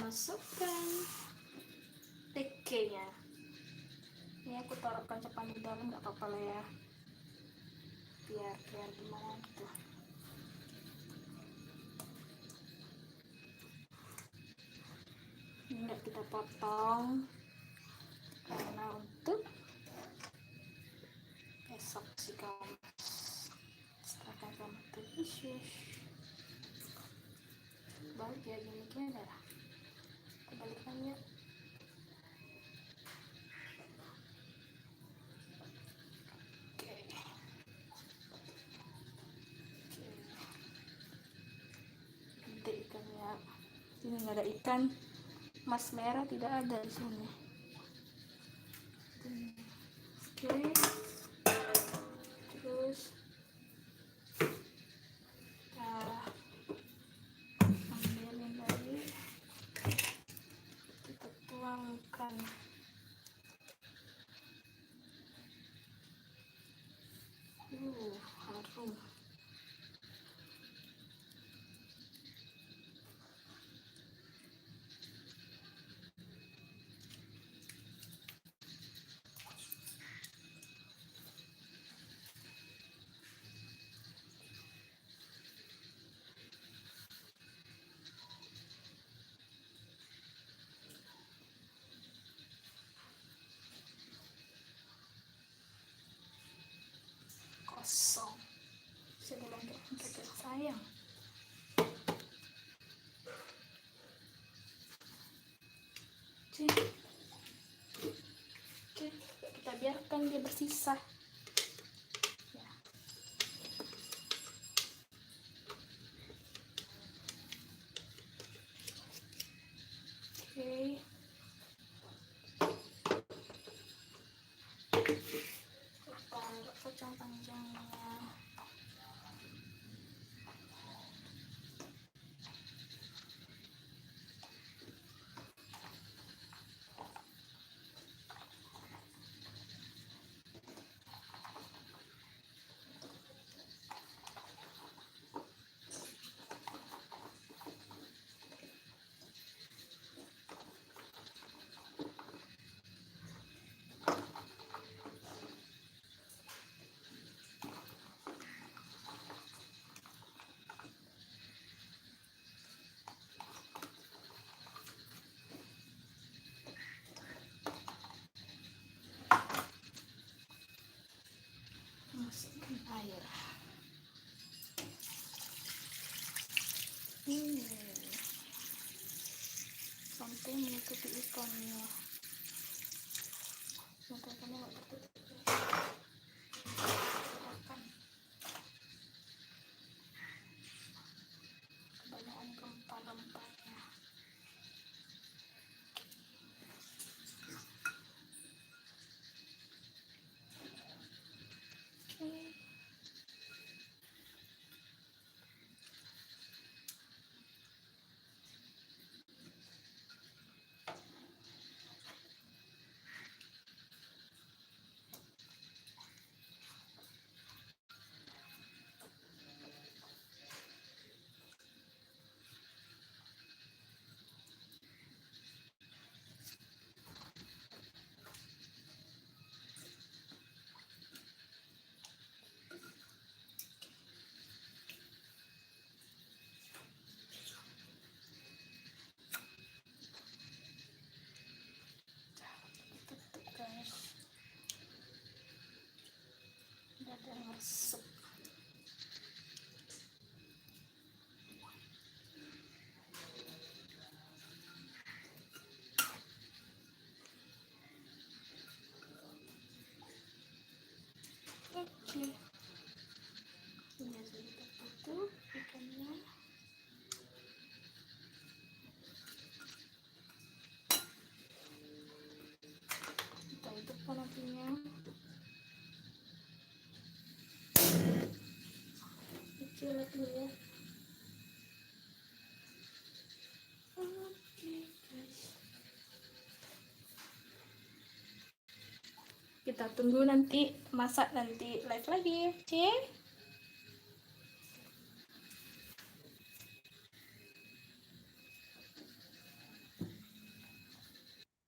masukkan tekenya. Ini aku taruh cepan di dalam, nggak apa-apa lah ya, biar gimana gitu. Ini nggak kita potong karena untuk besok sih kamu. Setelah kamu terbisus balik ya gini dah, kebalikannya. Gede ikannya. Ini nggak ada ikan mas merah, tidak ada di sini. Oke. Terus ambilin lagi, kita tuangkan. Harum. Kosong. Saya bilang kakek sayang. Oke, kita biarkan dia bersisa. Ya. Oke. Kita potong panjangnya. Masukkan air. Sampai menutupi ikannya. Sampai ikannya nggak tertutup. Kebanyakan rempah-rempahnya. Ada meresap. Oke. Ini sudah tertutup ikannya. Kita hidupkan apinya. Kecil dulu ya. Oke guys. Kita tunggu nanti masak, nanti live lagi. Oke.